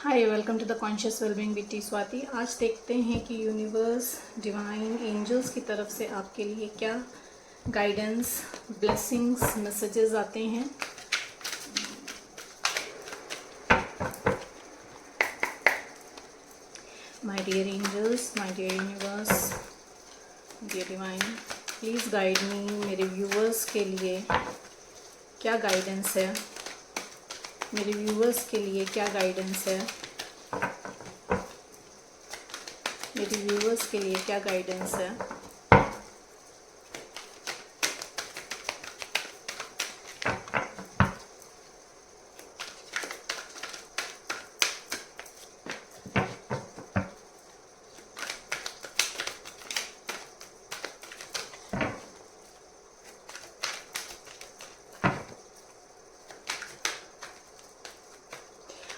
Hi, welcome to the conscious wellbeing with T Swati. आज देखते हैं कि यूनिवर्स, डिवाइन एंजल्स की तरफ से आपके लिए क्या गाइडेंस, ब्लेसिंग्स, मैसेजेस आते हैं। My dear angels, my dear universe, dear divine, please guide me. मेरे व्यूवर्स के लिए क्या गाइडेंस है, मेरे व्यूवर्स के लिए क्या गाइडेंस है, मेरे व्यूवर्स के लिए क्या गाइडेंस है।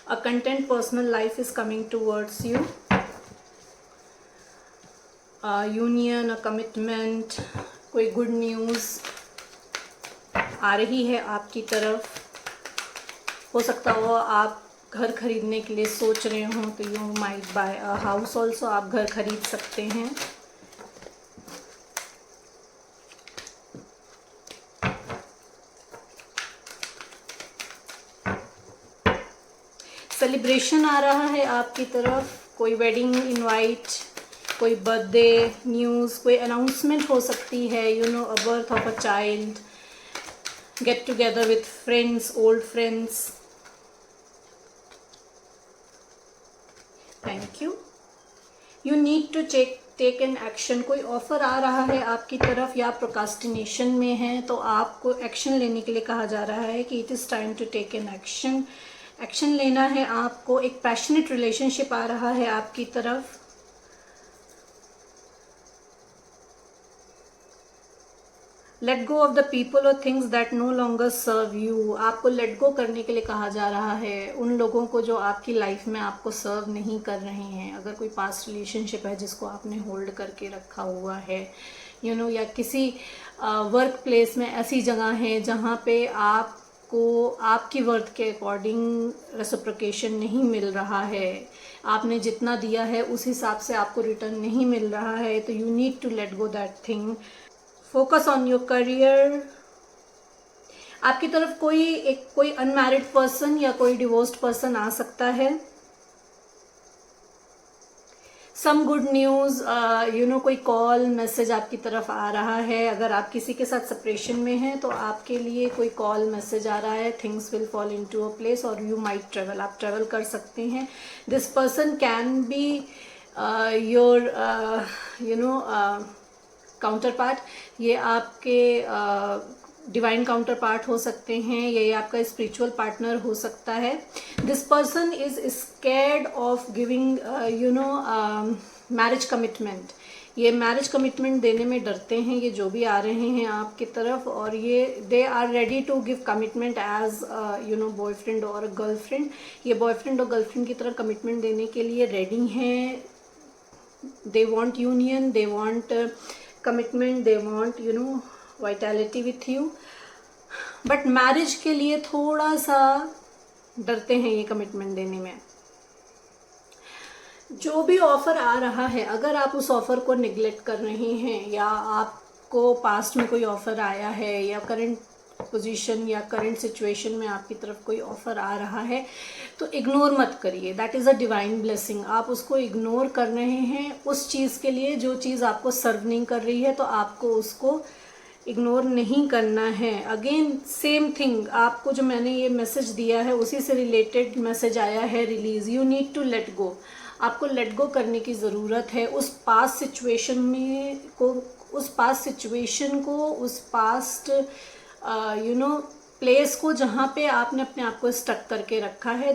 A content personal life is coming towards you. A union, a commitment, कोई गुड न्यूज़ आ रही है आपकी तरफ। हो सकता हो आप घर खरीदने के लिए सोच रहे हो तो you might buy a house also, आप घर खरीद सकते हैं। सेलिब्रेशन आ रहा है आपकी तरफ, कोई वेडिंग इनवाइट, कोई बर्थडे न्यूज़, कोई अनाउंसमेंट हो सकती है, a birth of a child, get together with friends, old friends. Thank you. You need to take an action. कोई ऑफर आ रहा है आपकी तरफ या प्रोकास्टिनेशन में है तो आपको एक्शन लेने के लिए कहा जा रहा है कि it is time to take an action. Action लेना है आपको। एक पैशनेट रिलेशनशिप आ रहा है आपकी तरफ। Let go of the people और things that no longer serve you. आपको लेट गो करने के लिए कहा जा रहा है उन लोगों को जो आपकी लाइफ में आपको सर्व नहीं कर रहे हैं। अगर कोई पास्ट रिलेशनशिप है जिसको आपने होल्ड करके रखा हुआ है, या किसी वर्क प्लेस में ऐसी जगह है जहाँ पे आपको आपकी वर्थ के अकॉर्डिंग रेसिप्रोकेशन नहीं मिल रहा है, आपने जितना दिया है उस हिसाब से आपको रिटर्न नहीं मिल रहा है, तो you need to let go that thing. Focus on your career. आपकी तरफ कोई अनमैरिड पर्सन या कोई डिवोर्स्ड पर्सन आ सकता है। सम गुड न्यूज़, कोई कॉल मैसेज आपकी तरफ आ रहा है। अगर आप किसी के साथ सेपरेशन में हैं तो आपके लिए कोई कॉल मैसेज आ रहा है, things will fall into a place और यू माइट ट्रेवल, आप ट्रेवल कर सकते हैं। This person can be your counter part. ये आपके डिवाइन काउंटर पार्ट हो सकते हैं, ये आपका स्पिरिचुअल पार्टनर हो सकता है। This person is scared of giving marriage commitment. ये मैरिज कमिटमेंट देने में डरते हैं, ये जो भी आ रहे हैं आपकी तरफ, और ये they are ready to give commitment as boyfriend और गर्लफ्रेंड। ये बॉयफ्रेंड और गर्लफ्रेंड की तरह कमिटमेंट देने के लिए रेडी हैं। They want union, they want commitment, they want vitality with you, but marriage के लिए थोड़ा सा डरते हैं ये कमिटमेंट देने में। जो भी ऑफर आ रहा है, अगर आप उस ऑफर को निगलेक्ट कर रहे हैं या आपको पास्ट में कोई ऑफर आया है या करंट पोजीशन या करंट सिचुएशन में आपकी तरफ कोई ऑफर आ रहा है तो इग्नोर मत करिए। That is a divine blessing. आप उसको इग्नोर कर रहे हैं उस चीज़ के लिए जो चीज़ आपको सर्व नहीं कर रही है, तो आपको उसको इग्नोर नहीं करना है। अगेन सेम थिंग, आपको जो मैंने ये मैसेज दिया है उसी से रिलेटेड मैसेज आया है, release. You need to let go. आपको लेट गो करने की ज़रूरत है उस पास्ट सिचुएशन को, उस पास्ट प्लेस को जहाँ पे आपने अपने आप को स्टक करके रखा है।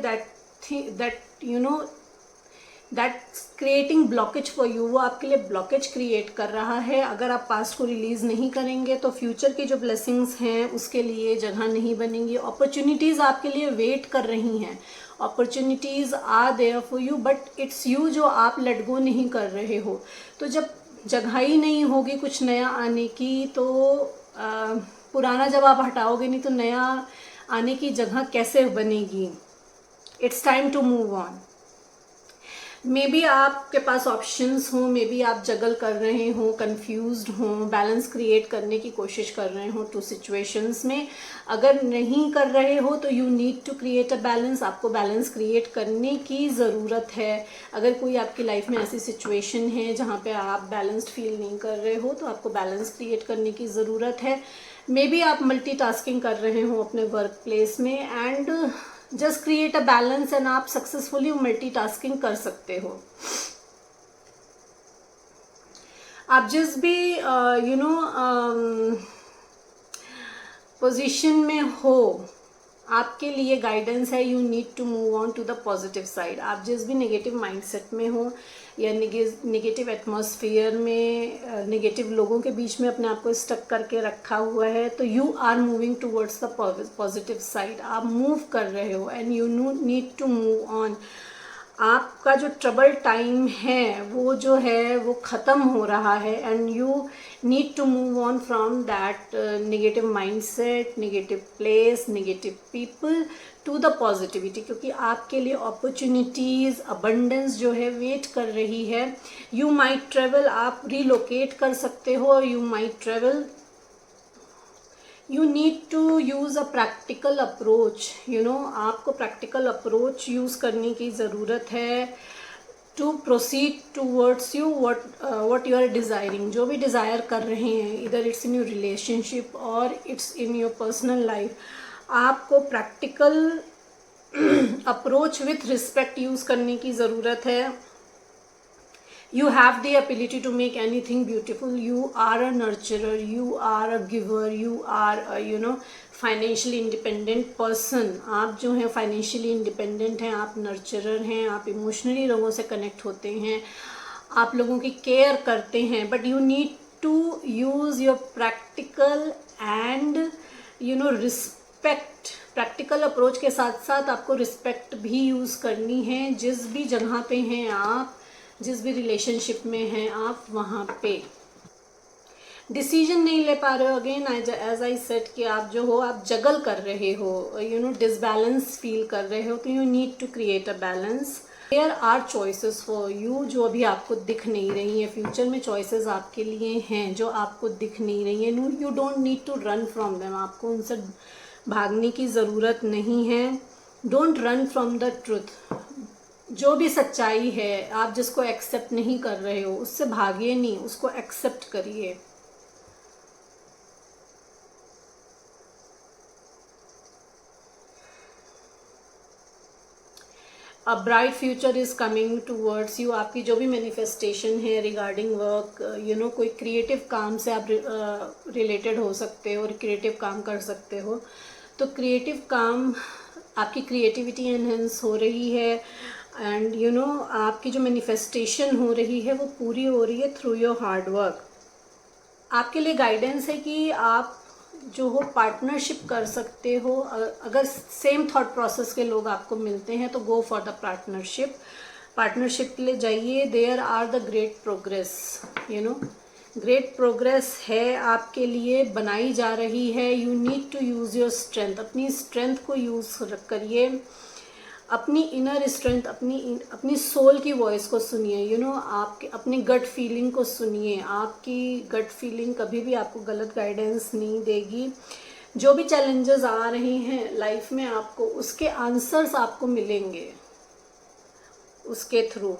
That's creating blockage for you. वो आपके लिए ब्लॉकेज क्रिएट कर रहा है। अगर आप पास्ट को रिलीज नहीं करेंगे तो फ्यूचर की जो ब्लेसिंग्स हैं उसके लिए जगह नहीं बनेंगी। अपॉर्चुनिटीज़ आपके लिए वेट कर रही हैं, opportunities are there for you, but it's you जो आप लेट गो नहीं कर रहे हो। तो जब जगह ही नहीं होगी कुछ नया आने की, तो पुराना जब आप हटाओगे नहीं तो नया आने की जगह कैसे बनेगी। It's time to move on. Maybe आपके पास ऑप्शंस हों, मे बी आप जगल कर रहे हो, कंफ्यूज्ड हों, बैलेंस क्रिएट करने की कोशिश कर रहे हो टू सिचुएशंस में। अगर नहीं कर रहे हो तो you need to create a balance, आपको बैलेंस क्रिएट करने की ज़रूरत है। अगर कोई आपकी लाइफ में ऐसी सिचुएशन है जहाँ पे आप बैलेंस्ड फील नहीं कर रहे हो तो आपको बैलेंस क्रिएट करने की ज़रूरत है। मे बी आप मल्टीटास्किंग कर रहे हो अपने वर्क प्लेस में, and just create a balance and आप सक्सेसफुली मल्टीटास्किंग कर सकते हो। आप जिस भी पोजीशन में हो, आपके लिए गाइडेंस है, you need to move on to the positive side. आप जिस भी नेगेटिव माइंडसेट में हो या नेगेटिव एटमॉस्फेयर में, नेगेटिव लोगों के बीच में अपने आप को स्टक करके रखा हुआ है, तो you are moving towards the positive side. आप मूव कर रहे हो and you need to move on. आपका जो ट्रबल टाइम है वो जो है वो ख़त्म हो रहा है, and you need to move on from that negative mindset, negative place, negative people to the positivity, क्योंकि आपके लिए अपॉर्चुनिटीज़, अबंडेंस जो है वेट कर रही है। यू माइट ट्रेवल, आप रिलोकेट कर सकते हो, you might travel, you need to use a practical approach. आपको प्रैक्टिकल अप्रोच यूज़ करने की ज़रूरत है to proceed towards you what you are desiring. जो भी डिज़ायर कर रहे हैं, इधर इट्स इन योर रिलेशनशिप और it's in your personal life, आपको practical approach with respect use करने की ज़रूरत है। You have the ability to make anything beautiful. You are a nurturer, you are a giver, you are a financially independent person. आप जो हैं financially independent हैं, आप nurturer हैं, आप emotionally लोगों से connect होते हैं, आप लोगों की care करते हैं, but you need to use your practical and respect. Practical approach के साथ साथ आपको रिस्पेक्ट भी यूज़ करनी है। जिस भी जगह पे हैं आप, जिस भी रिलेशनशिप में हैं आप, वहाँ पे डिसीजन नहीं ले पा रहे हो। अगेन एज आई सेड कि आप जो हो, आप जगल कर रहे हो, डिसबैलेंस फील कर रहे हो, तो you need to create a balance. There are choices for you जो अभी आपको दिख नहीं रही हैं। फ्यूचर में चॉइसेस आपके लिए हैं जो आपको दिख नहीं रही हैं। You don't need to run from them, आपको उनसे भागने की ज़रूरत नहीं है। Don't run from the truth. जो भी सच्चाई है, आप जिसको एक्सेप्ट नहीं कर रहे हो, उससे भागिए नहीं, उसको एक्सेप्ट करिए। A bright future is coming towards you. आपकी जो भी मैनिफेस्टेशन है रिगार्डिंग वर्क, कोई क्रिएटिव काम से आप रिलेटेड हो सकते हो और क्रिएटिव काम कर सकते हो, तो क्रिएटिव काम, आपकी क्रिएटिविटी एनहेंस हो रही है, एंड आपकी जो मैनिफेस्टेशन हो रही है वो पूरी हो रही है थ्रू योर हार्ड वर्क। आपके लिए गाइडेंस है कि आप जो हो पार्टनरशिप कर सकते हो। अगर सेम थॉट प्रोसेस के लोग आपको मिलते हैं तो गो फॉर द पार्टनरशिप के लिए जाइए। There are the great progress, great progress है आपके लिए, बनाई जा रही है। You need to use your strength, अपनी स्ट्रेंथ को यूज़ करिए, अपनी इनर स्ट्रेंथ, अपनी सोल की वॉइस को सुनिए। आपके अपनी गट फीलिंग को सुनिए। आपकी गट फीलिंग कभी भी आपको गलत गाइडेंस नहीं देगी। जो भी चैलेंजेस आ रहे हैं लाइफ में, आपको उसके आंसर्स आपको मिलेंगे उसके through.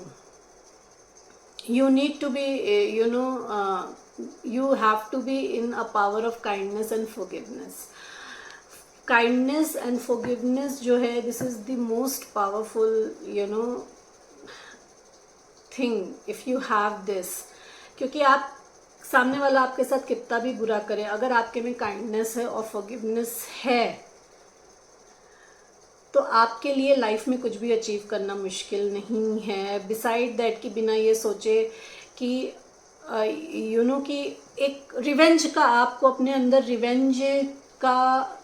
You need to be you have to be in a power of kindness and forgiveness. Kindness and forgiveness जो है, this is the most powerful thing if you have this. क्योंकि आप सामने वाला आपके साथ कितना भी बुरा करे, अगर आपके में काइंडनेस है और फॉरगिवनेस है तो आपके लिए लाइफ में कुछ भी अचीव करना मुश्किल नहीं है। बिसाइड दैट कि बिना ये सोचे कि कि एक रिवेंज का, आपको अपने अंदर रिवेंज का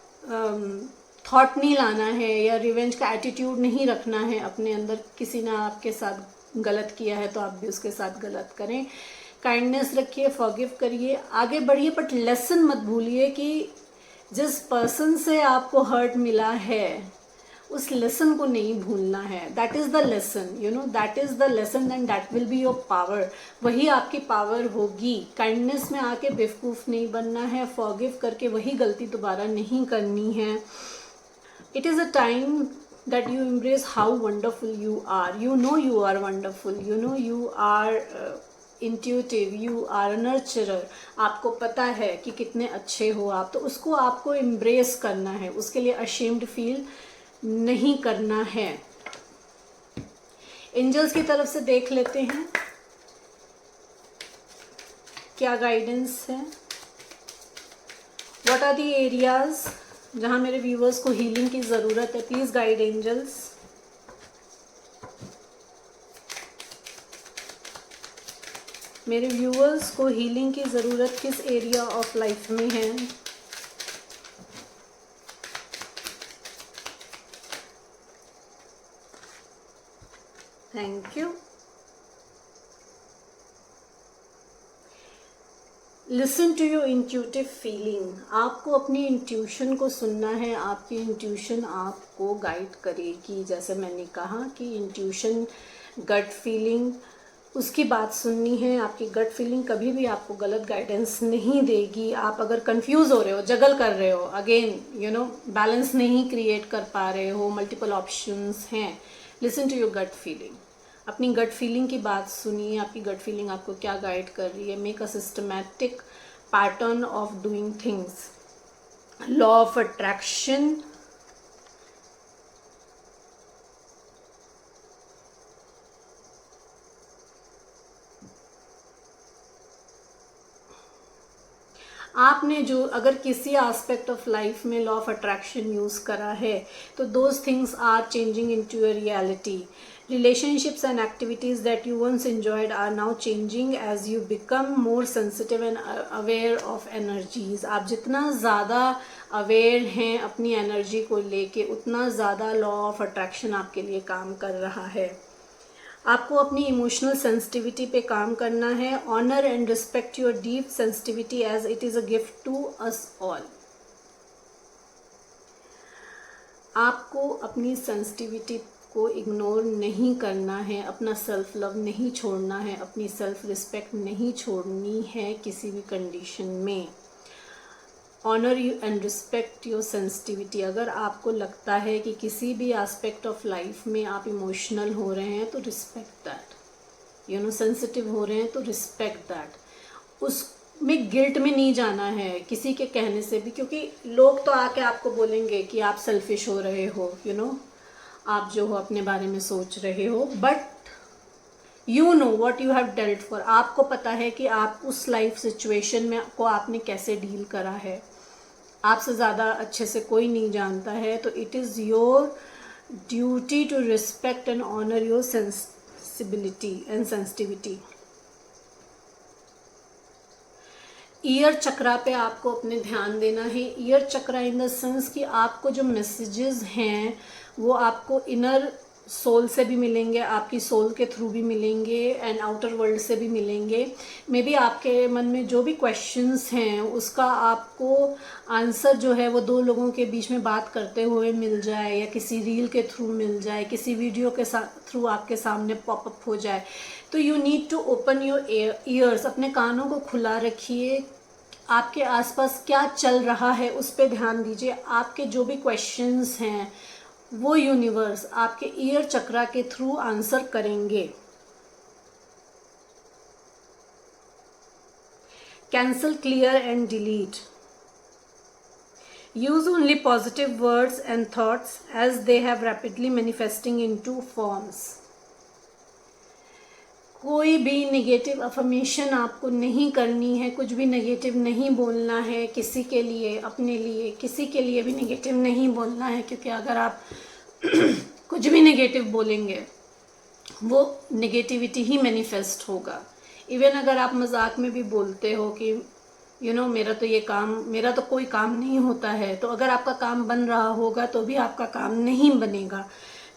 थॉट नहीं लाना है या रिवेंज का एटीट्यूड नहीं रखना है अपने अंदर। किसी ने आपके साथ गलत किया है तो आप भी उसके साथ गलत करें। काइंडनेस रखिए, फॉरगिव करिए, आगे बढ़िए, बट लेसन मत भूलिए कि जिस पर्सन से आपको हर्ट मिला है उस लेसन को नहीं भूलना है. That is the lesson, you know, that is the lesson and that will be your power. वही आपकी पावर होगी. काइंडनेस में आके बेवकूफ़ नहीं बनना है, फॉरगिव करके वही गलती दोबारा नहीं करनी है. It is a time that you embrace how wonderful you are. You know you are wonderful. You know you are intuitive. You are a nurturer. आपको पता है कि कितने अच्छे हो आप, तो उसको आपको embrace करना है. उसके लिए ashamed feel नहीं करना है. एंजल्स की तरफ से देख लेते हैं क्या गाइडेंस है. What are the areas जहाँ मेरे व्यूवर्स को हीलिंग की ज़रूरत है? Please guide angels. मेरे व्यूवर्स को हीलिंग की ज़रूरत किस एरिया ऑफ लाइफ में है? Thank you. Listen to your intuitive feeling. आपको अपनी इंट्यूशन को सुनना है. आपकी इंट्यूशन आपको गाइड करेगी. जैसे मैंने कहा कि इंट्यूशन, गट फीलिंग, उसकी बात सुननी है. आपकी गट फीलिंग कभी भी आपको गलत गाइडेंस नहीं देगी. आप अगर कंफ्यूज हो रहे हो, जगल कर रहे हो, अगेन यू नो बैलेंस नहीं क्रिएट कर पा रहे हो, मल्टीपल ऑप्शंस हैं, listen to your gut feeling. अपनी गट फीलिंग की बात सुनिए. आपकी गट फीलिंग आपको क्या गाइड कर रही है? Make a systematic pattern of doing things. Law of attraction. आपने जो अगर किसी एस्पेक्ट ऑफ लाइफ में लॉ ऑफ अट्रैक्शन यूज़ करा है, तो those things are changing into your reality. Relationships and activities that you once enjoyed are now changing as you become more sensitive and aware of energies. आप जितना ज़्यादा aware हैं अपनी energy को लेके, उतना ज़्यादा लॉ ऑफ अट्रैक्शन आपके लिए काम कर रहा है. आपको अपनी इमोशनल सेंसिटिविटी पे काम करना है. Honour and respect your deep sensitivity as it is a gift to us all. आपको अपनी सेंसिटिविटी को इग्नोर नहीं करना है. अपना सेल्फ लव नहीं छोड़ना है. अपनी सेल्फ रिस्पेक्ट नहीं छोड़नी है किसी भी कंडीशन में. Honour you and respect your sensitivity. अगर आपको लगता है कि किसी भी एस्पेक्ट ऑफ लाइफ में आप इमोशनल हो रहे हैं, तो respect that. You know, sensitive हो रहे हैं तो रिस्पेक्ट दैट. उसमें गिल्ट में नहीं जाना है किसी के कहने से भी, क्योंकि लोग तो आके आपको बोलेंगे कि आप सेल्फिश हो रहे हो, यू नो, आप जो हो अपने बारे में सोच रहे हो. But you know what you have dealt for. आपको पता है कि आप उस लाइफ सिचुएशन में को आपने कैसे डील करा है. आपसे ज़्यादा अच्छे से कोई नहीं जानता है. तो it is your duty to respect and honour your sensibility and sensitivity. Ear chakra पे आपको अपने ध्यान देना है. Ear chakra in the sense कि आपको जो मैसेजेस हैं वो आपको इनर सोल से भी मिलेंगे, आपकी सोल के थ्रू भी मिलेंगे, एंड आउटर वर्ल्ड से भी मिलेंगे. मे बी आपके मन में जो भी क्वेश्चंस हैं उसका आपको आंसर जो है वो दो लोगों के बीच में बात करते हुए मिल जाए, या किसी रील के थ्रू मिल जाए, किसी वीडियो के थ्रू आपके सामने पॉपअप हो जाए. तो you need to open your ears. अपने कानों को खुला रखिए. आपके आसपास क्या चल रहा है उस पर ध्यान दीजिए. आपके जो भी क्वेश्चंस हैं वो यूनिवर्स आपके ईयर चक्रा के थ्रू आंसर करेंगे. Cancel, clear and delete. Use only positive words and thoughts as they have rapidly manifesting into forms. कोई भी नेगेटिव अफर्मेशन आपको नहीं करनी है. कुछ भी नेगेटिव नहीं बोलना है किसी के लिए, अपने लिए, किसी के लिए भी नेगेटिव नहीं बोलना है. क्योंकि अगर आप कुछ भी नेगेटिव बोलेंगे वो नेगेटिविटी ही मैनिफेस्ट होगा. इवन अगर आप मजाक में भी बोलते हो कि यू नो मेरा तो कोई काम नहीं होता है, तो अगर आपका काम बन रहा होगा तो भी आपका काम नहीं बनेगा.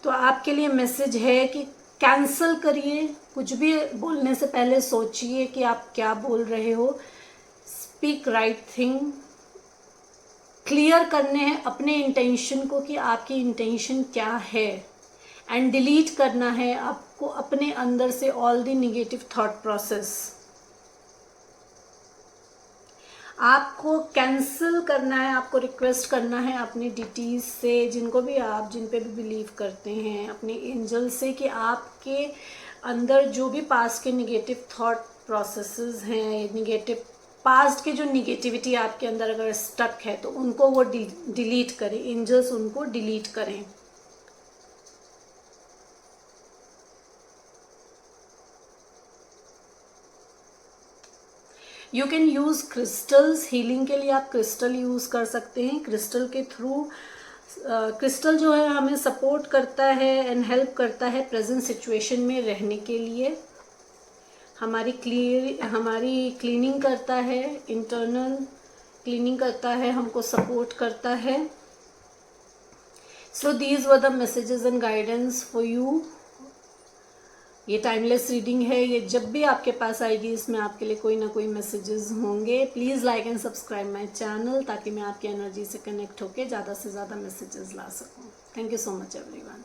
तो आपके लिए मैसेज है कि कैंसल करिए. कुछ भी बोलने से पहले सोचिए कि आप क्या बोल रहे हो. Speak right thing. क्लियर करने हैं अपने इंटेंशन को कि आपकी इंटेंशन क्या है, एंड डिलीट करना है आपको अपने अंदर से all the negative thought process. आपको कैंसिल करना है, आपको रिक्वेस्ट करना है अपने डिटीज से, जिनको भी आप जिन पे भी बिलीव करते हैं, अपने एंजल से, कि आपके अंदर जो भी पास्ट के निगेटिव थॉट प्रोसेसेस हैं, निगेटिव पास्ट के जो निगेटिविटी आपके अंदर अगर स्टक है तो उनको वो डिलीट करें, एंजल्स उनको डिलीट करें। You can use crystals, healing के लिए आप क्रिस्टल यूज़ कर सकते हैं। क्रिस्टल के थ्रू क्रिस्टल जो है हमें सपोर्ट करता है एंड हेल्प करता है प्रेजेंट सिचुएशन में रहने के लिए, हमारी क्लीनिंग करता है, इंटरनल क्लीनिंग करता है, हमको सपोर्ट करता है। So these were the messages and guidance for you. ये टाइमलेस रीडिंग है, ये जब भी आपके पास आएगी इसमें आपके लिए कोई ना कोई मैसेजेस होंगे। Please like and subscribe my channel, ताकि मैं आपकी एनर्जी से कनेक्ट होकर ज़्यादा से ज़्यादा मैसेजेस ला सकूं। Thank you so much everyone.